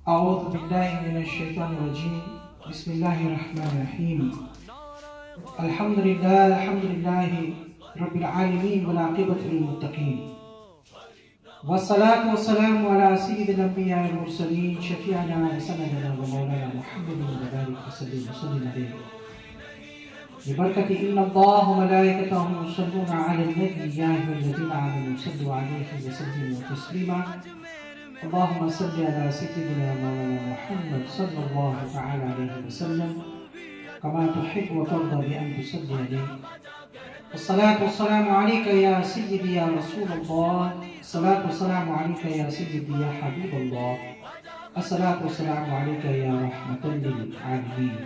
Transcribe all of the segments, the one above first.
أعوذ بالله من الشيطان الرجيم بسم الله الرحمن الرحيم الحمد لله رب العالمين والعاقبة للمتقين والصلاة والسلام على سيد الأنبياء والمرسلين شفيعنا وسندنا ومولانا محمد وبارك وسلم عليه ببركة إن الله وملائكته يصلون على النبي يا أيها الذين آمنوا صلوا عليه وسلموا تسليما اللهم صل على سيدنا مولانا محمد صلى الله تعالى عليه وسلم كما تحب وترضى بأن تصلي عليه الصلاة والسلام عليك يا سيدي يا رسول الله الصلاة والسلام عليك يا سيدي يا حبيب الله الصلاة والسلام عليك يا رحمة للعالمين.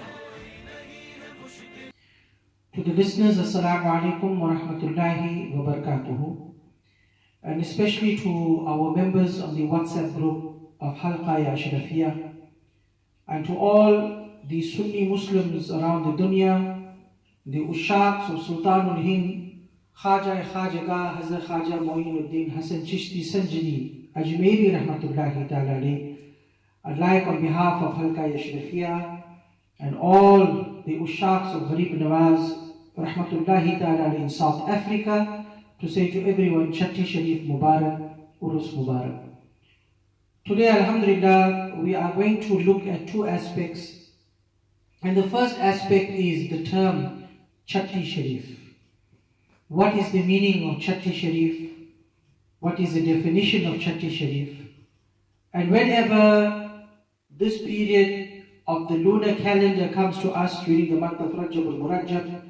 To the listeners, Assalamu alaikum wa rahmatullahi wa barakatuhu, and especially to our members on the WhatsApp group of Khalifah Ashrafi, and to all the Sunni Muslims around the dunya, the Ushaqs of Sultanul Hind, Khaja Khajaga Hazrat Khaja Moinuddin Hasan Chishti Sanjani Ajmeri Rahmatullahi Ta'ala alayhi. I'd like on behalf of Khalifah Ashrafi and all the Ushaqs of Gharib Nawaz Rahmatullahi Ta'ala in South Africa to say to everyone, Chatti Shareef Mubarak, Urus Mubarak. Today, Alhamdulillah, we are going to look at two aspects. And the first aspect is the term Chatti Shareef. What is the meaning of Chatti Shareef? What is the definition of Chatti Shareef? And whenever this period of the lunar calendar comes to us during the month of Rajab al-Murajjab,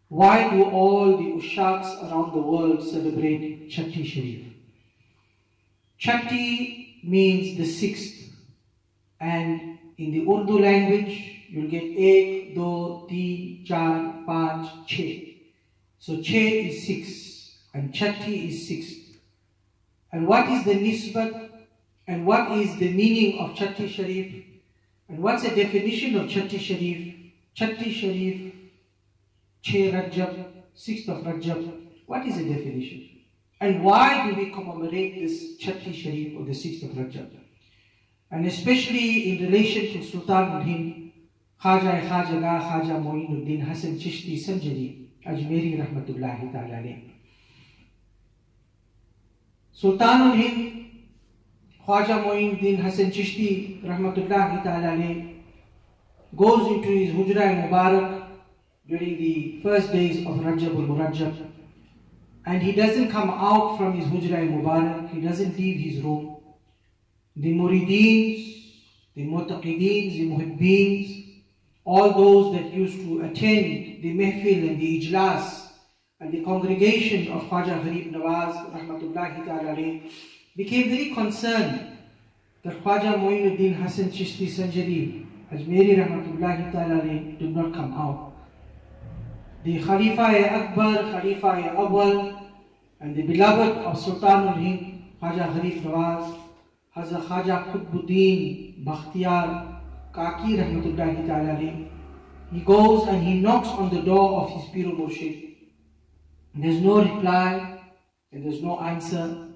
why do all the Ushaqs around the world celebrate Chatti Shareef? Chatti means the sixth, and in the Urdu language you'll get ek, do, teen, char, panch, che. So che is six and Chatti is sixth. And what is the nisbat and what is the meaning of Chatti Shareef? And what's the definition of Chatti Shareef? Chatti Shareef, Che Rajab, 6th of Rajab. What is the definition? And why do we commemorate this Chatti Shareef or the 6th of Rajab? And especially in relation to Sultanul Hind, Khaja Khajaga Khaja Moinuddin Hasan Chishti Sanjani Ajmeri Rahmatullahi Ta'ala alayhi. Sultanul Hind, Khaja Moinuddin Hasan Chishti Rahmatullahi Ta'ala alayhi goes into his Hujra Mubarak during the first days of Rajab al-Murajjab, and he doesn't come out from his Hujra Mubarak, he doesn't leave his room. The Murideens, the Mutaqideen, the Muhibbeens, all those that used to attend the Mehfil and the Ijlas and the congregation of Khwaja Gharib Nawaz Rahmatullahi Ta'ala alayhi became very concerned that Khwaja Moinuddin Hasan Chishti Sanjari Ajmeri Rahmatullahi Ta'ala alayhi did not come out. The Khalifa Akbar, Khalifa Awwal, and the beloved of Sultanul Hind, Khwaja Gharib Nawaz, Hazrat Khwaja Qutbuddin Bakhtiyar Kaki Rahmatullahi Ta'ala alayhi. He goes and he knocks on the door of his Pir Murshid. There's no reply and there's no answer.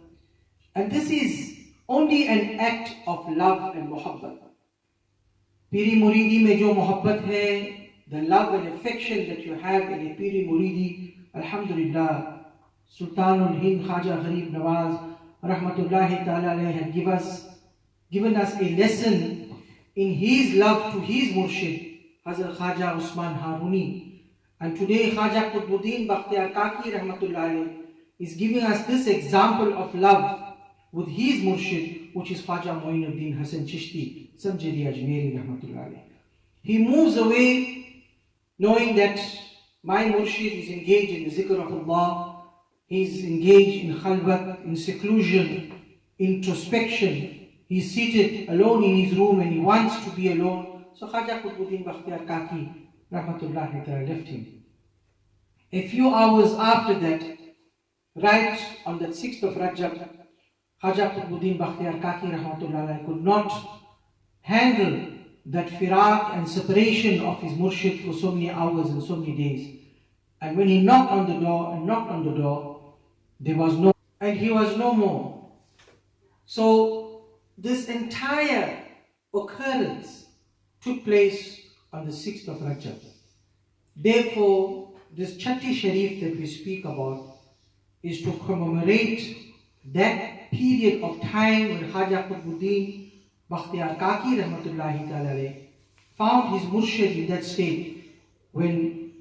And this is only an act of love and muhabbat. Piri Muridi mein jo muhabbat hai, the love and affection that you have in a Piri Muridi, Alhamdulillah, Sultanul Hind Khaja Gharib Nawaz Rahmatullahi Ta'ala alayhi had given us a lesson in his love to his Murshid, Hazrat Khaja Usman Haruni. And today Khaja Qutbuddin Bakhtiyar Kaki Rahmatullahi alayhi is giving us this example of love with his Murshid, which is Khwaja Moinuddin Hasan Chishti Sanjari Ajmeri Rahmatullahi alayhi. He moves away knowing that my Murshid is engaged in the zikr of Allah, he is engaged in khalwat, in seclusion, introspection. He is seated alone in his room and he wants to be alone. So Khaja Qutbuddin Bakhtiyar Kaki Rahmatullahi Ta'ala left him. A few hours after that, right on that 6th of Rajab, Khaja Qutbuddin Bakhtiyar Kaki Rahmatullahi could not handle that firaq and separation of his Murshid for so many hours and so many days. And when he knocked on the door, there was no, and he was no more. So this entire occurrence took place on the 6th of Rajab. Therefore, this Chatti Shareef that we speak about is to commemorate that period of time when Khaja Qutbuddin Bakhtiyar Kaki Rahmatullahi Ta'ala found his murshid in that state when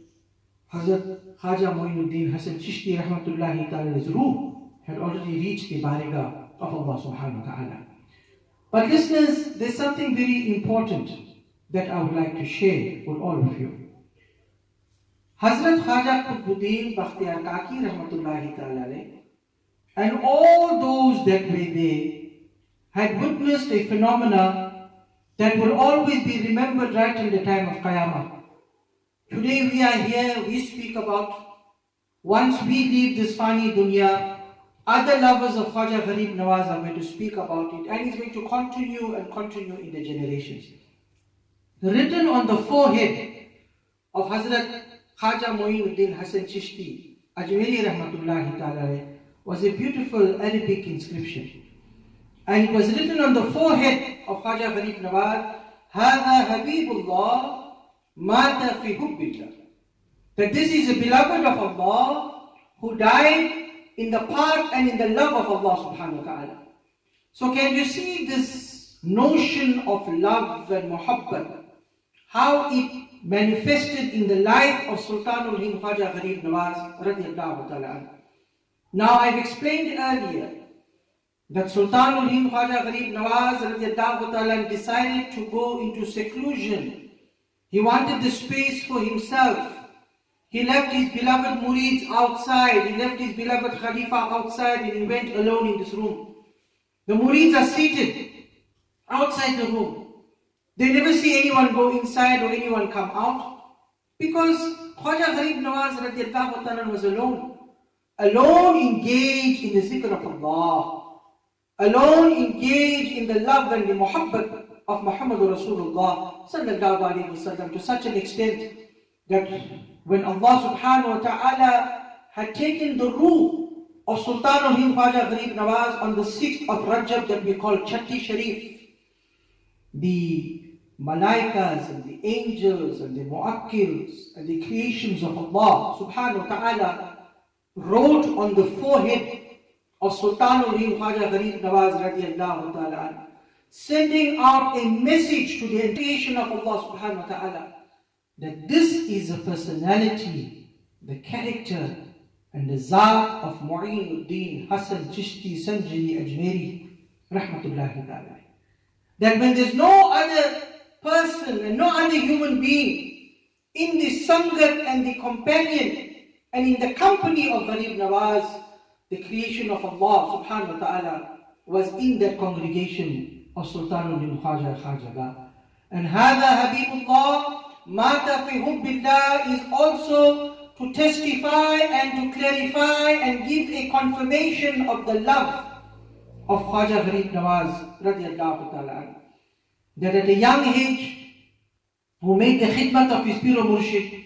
Hazrat Khaja Moinuddin Hasan Chishti Rahmatullahi Ta'ala's ruh had already reached the Bariga of Allah Subhanahu Wa Ta'ala. But listeners, there's something very important that I would like to share with all of you. Hazrat Khaja Qutbuddin Bakhtiyar Kaki Rahmatullahi Ta'ala and all those that were there had witnessed a phenomena that will always be remembered right till the time of Qiyamah. Today we are here, we speak about, once we leave this fani dunya, other lovers of Khaja Gharib Nawaz are going to speak about it, and it's going to continue and continue in the generations. Written on the forehead of Hazrat Khaja Moinuddin Hasan Chishti Ajmeri Rahmatullahi Ta'ala was a beautiful Arabic inscription. And it was written on the forehead of Khaja Gharib Nawaz, Hada Habibullah Mata fi Hubbillah. That this is a beloved of Allah who died in the path and in the love of Allah Subhanahu Wa Ta'ala. So can you see this notion of love and muhabbat, how it manifested in the life of Sultanul Hind Khaja Gharib Nawaz radiyallahu ta'ala. Now I've explained earlier that Sultanul Hind Khaja Gharib Nawaz radiyallahu ta'ala decided to go into seclusion. He wanted the space for himself. He left his beloved murids outside. He left his beloved Khalifa outside and he went alone in this room. The murids are seated outside the room. They never see anyone go inside or anyone come out, because Khaja Gharib Nawaz radiyallahu ta'ala was alone. Alone engaged in the zikr of Allah. Alone engaged in the love and the muhabbat of Muhammad Rasulullah sallallahu alayhi wa sallam, to such an extent that when Allah subhanahu wa ta'ala had taken the ruh of Sultanul Hind Khaja Gharib Nawaz on the 6th of Rajab that we call Chatti Shareef, the Malaikas and the angels and the Mu'akkils and the creations of Allah subhanahu wa ta'ala wrote on the forehead of Sultanul Hind Khaja Gharib Nawaz radiyallahu ta'ala, sending out a message to the creation of Allah subhanahu wa ta'ala, that this is a personality, the character and the zat of Mu'inuddin Hasan Chishti Sanjari Ajmeri rahmatullahi ta'ala. That when there's no other person and no other human being in the sangat and the companion and in the company of Gharib Nawaz, the creation of Allah subhanahu wa ta'ala was in that congregation of Sultanul Hind Khaja. And Hada Habibullah Mata fi Hubbillah is also to testify and to clarify and give a confirmation of the love of Khaja Gharib Nawaz radiyallahu ta'ala, that at a young age, who made the khidmat of his Piro Murshid,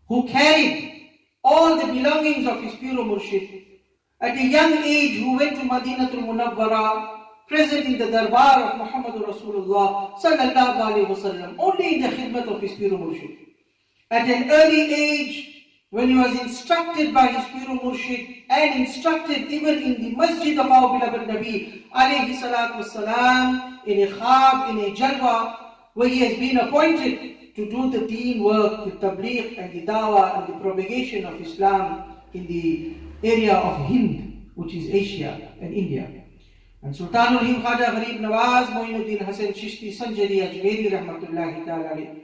who carried all the belongings of his Piro Murshid, at a young age who went to Madinatul Munawwara, present in the darbar of Muhammad Rasulullah sallallahu alayhi wa sallam, only in the khidmat of his Piro Murshid. At an early age, when he was instructed by his Piro Murshid and instructed even in the masjid of our beloved Nabi alayhi salatu wasalam, in a khab, in a jalwa, where he has been appointed to do the deen work, the tabligh and the dawah and the propagation of Islam in the area of Hind, which is Asia and India. And Sultanul Hind Khaja Gharib Nawaz Moinuddin Hasan Chishti Sanjari Ajmeri rahmatullahi ta'ala,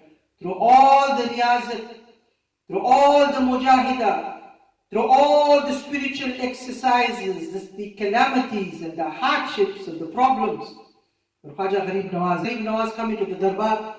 through all the riyazat, through all the mujahidah, through all the spiritual exercises, the calamities and the hardships and the problems, Khaja Gharib Nawaz coming to the darbar,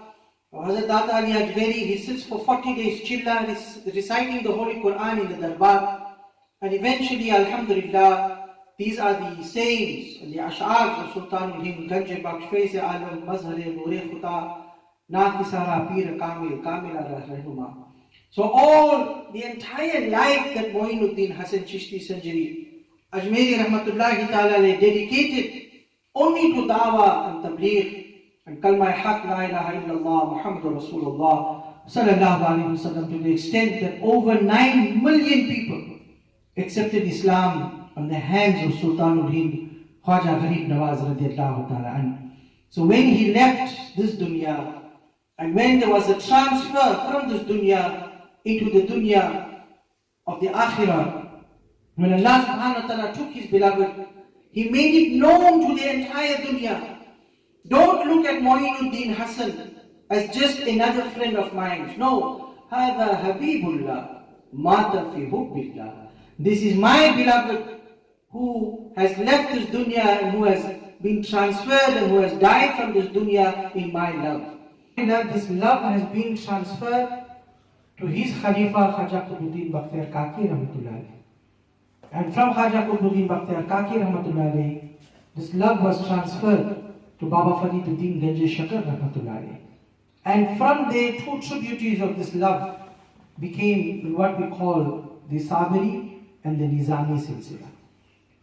Hazrat Data Ali Ajmeri, he sits for 40 days chilla, reciting the Holy Quran in the darbar, and eventually, alhamdulillah, these are the sayings and the ash'ars of Sultanul Hind, Ganj Baksh Faiz Alam, Mazhar Noor Khuda, Nakisara Pir Kamil, Kamila Rahuma. So all, the entire life that Moinuddin Hasan Chishti Sanjari Ajmeri Rahmatullahi Ta'ala dedicated only to dawah and tabligh and kalma haq la ilaha illallah Muhammadur Rasulullah sallallahu alaihi wasallam, to the extent that over 9 million people accepted Islam on the hands of Sultanul Hind Khwaja Gharib Nawaz radiallahu ta'ala anhu. So when he left this dunya, and when there was a transfer from this dunya into the dunya of the akhirah, when Allah subhanahu wa ta'ala took his beloved, he made it known to the entire dunya. Don't look at Moinuddin Hassan as just another friend of mine. No, هذا حبيب الله مات في حب الله. This is my beloved who has left this dunya and who has been transferred and who has died from this dunya in my love. And this love has been transferred to his Khalifa Khaja Qutbuddin Bakhtiar Kaki Rahmatullah alayhi. And from Khaja Qutbuddin Bakhtiar Kaki Rahmatullah alayhi, this love was transferred to Baba Fariduddin Ganj Shakar Rahmatullah alayhi. And from there, 2 tributaries of this love became what we call the Sabiri and the Nizami Silsila.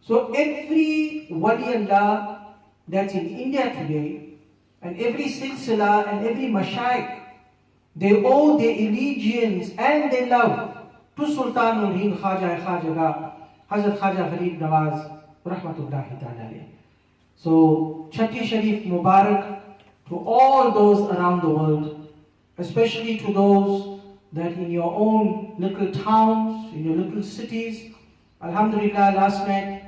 So every Wali Allah that's in India today, and every Silsila and every Mashayikh, they owe their allegiance and their love to Sultanul Hind Khwaja Khajaga, Hazrat Khwaja Gharib Nawaz Rahmatullahi Ta'ala. So Chatti Shareef Mubarak to all those around the world, especially to those that in your own little towns, in your little cities. Alhamdulillah, last night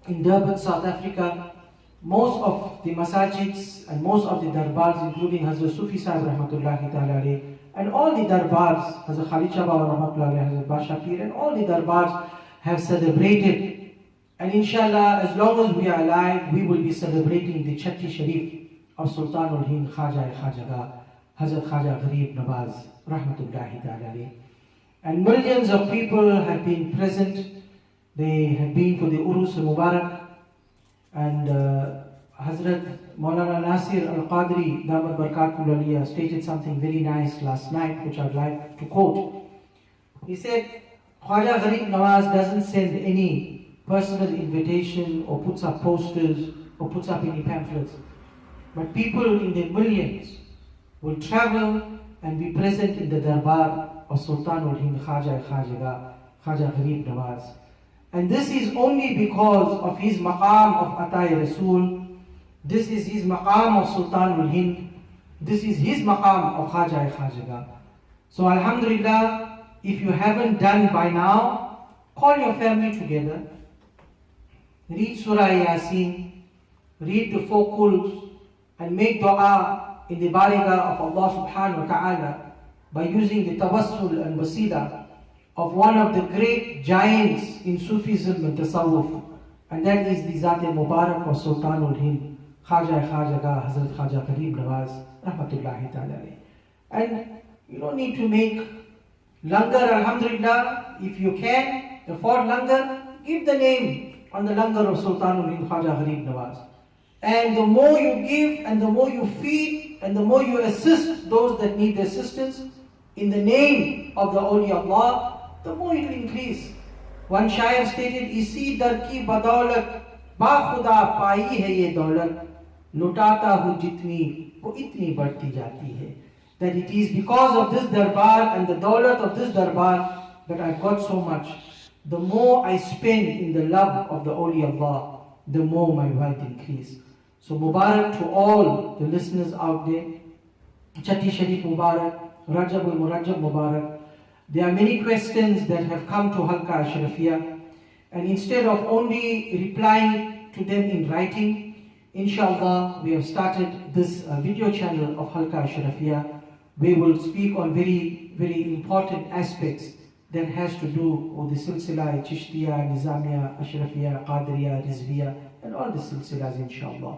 in Durban, South Africa, most of the masajids and most of the darbars, including Hazrat Sufi Sahib Rahmatullahi Ta'ala and all the darbars, Hazrat Khalid Baba Rahmatullahi, Hazrat Basha Pir, and all the darbars have celebrated. And inshallah, as long as we are alive, we will be celebrating the Chatti Shareef of Sultanul Hind Khwaja Khajaga, Hazrat Khwaja Gharib Nawaz Rahmatullahi Ta'ala. And millions of people have been present. They have been for the Urus Mubarak, and Hazrat Moulana Nasir Al-Qadri Damat Barakatul Aliyah stated something very nice last night, which I'd like to quote. He said, Khwaja Gharib Nawaz doesn't send any personal invitation or puts up posters or puts up any pamphlets, but people in their millions will travel and be present in the darbar of Sultanul Hind Khwaja Khajaga, Khwaja Gharib Nawaz. And this is only because of his maqam of Atai Rasul. This is his maqam of Sultanul Hind. This is his maqam of Khwaja Khajaga. So alhamdulillah, if you haven't done by now, call your family together. Read Surah Yasin, read the 4 Quls, and make dua in the barigah of Allah subhanahu wa ta'ala by using the tawassul and wasila of one of the great giants in Sufism and Tasawwuf, and that is the Zat Mubarak of Sultanul Hind Khwaja Khajaga Hazrat Khwaja Gharib Nawaz Rahmatullahi Ta'ala. And you don't need to make langar. Alhamdulillah, if you can afford langar, give the name on the langar of Sultanul Hind Khwaja Gharib Nawaz. And the more you give, and the more you feed, and the more you assist those that need assistance in the name of the awliya Allah, the more it will increase. One shair stated, Isi dar ki badaulat ba khuda pai hai ye daulat, lutata hu jitni wo itni badti jati hai. That it is because of this darbar and the daulat of this darbar that I've got so much. The more I spend in the love of the awliya Allah, the more my wealth increase. So Mubarak to all the listeners out there. Chatti Shareef Mubarak, Rajabul Murajab Mubarak. There are many questions that have come to Halqa Ashrafiyah, and instead of only replying to them in writing, inshallah, we have started this video channel of Halqa Ashrafiyah. We will speak on very, very important aspects that has to do with the silsila, Chishtiya, Nizamiya, Ashrafiyah, Qadriya, Rizviya, and all the silsilas, inshallah.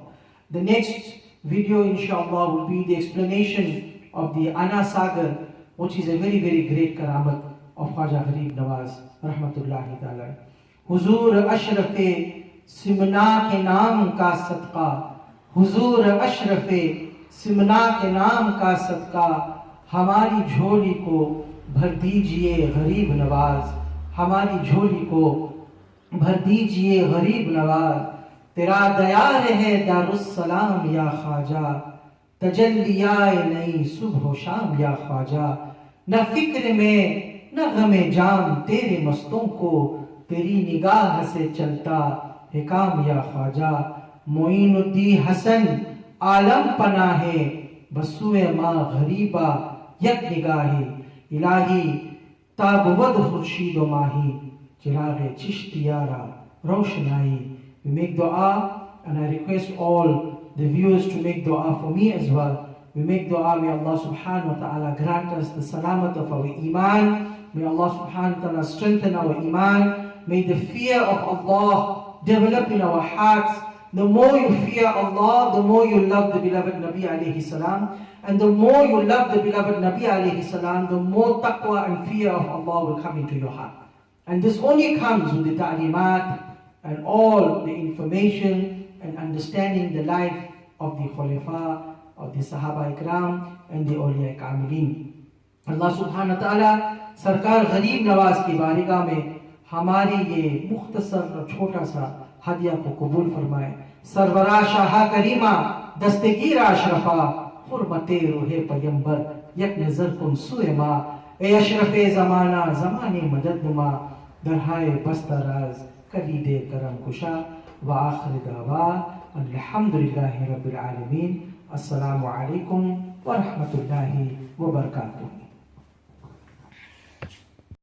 The next video, inshallah, will be the explanation of the Ana Sagar, which is a very, very great karamat of Khwaja Gharib Nawaz Rahmatullahi Ta'ala. Huzur Ashrafe Simna ke naam ka sadqa, Huzur Ashrafe Simna ke naam ka sadqa, Hamari jholi ko bhar dijiye Gharib Nawaz, Hamari jholi ko bhar dijiye Gharib Nawaz, Tera dayar hai Darus Salam ya Khwaja, تجلیائے نئی صبح و شام یا خواجہ، نہ فکر میں نہ غم جام تیرے مستوں کو، تیری نگاہ سے چلتا ہے کام یا خواجہ۔ معین الدین حسن عالم پناہ ہے، بسوئے ماں غریبہ یک نگاہ الہی، تابود خورشید و ماہی، چراغ چشتیارہ روشنائی۔ We make dua, and I request all the viewers to make dua for me as well. We make dua, may Allah subhanahu wa ta'ala grant us the salamat of our iman. May Allah subhanahu wa ta'ala strengthen our iman. May the fear of Allah develop in our hearts. The more you fear Allah, the more you love the beloved Nabi alayhi salam. And the more you love the beloved Nabi alayhi salam, the more taqwa and fear of Allah will come into your heart. And this only comes with the ta'limat and all the information and understanding the life of the Khalifa, of the Sahaba Ikram and the Awliya Kamilin. Allah subhanahu wa ta'ala سرکار غریب نواز کی بارگاہ میں ہماری یہ مختصر اور چھوٹا سا ہدیہ کو قبول فرمائے۔ سرورا شاہ کریمہ دستگیر اشرفا، حرمت روح پیمبر یک نظر کن سوئے ما، اے اشرف زمانہ زمان مدد نما، درہائے بستہ راز کلید کرم کشا، وآخر دعوا الحمدللہ رب العالمین۔ السلام علیکم ورحمۃ اللہ وبرکاتہ۔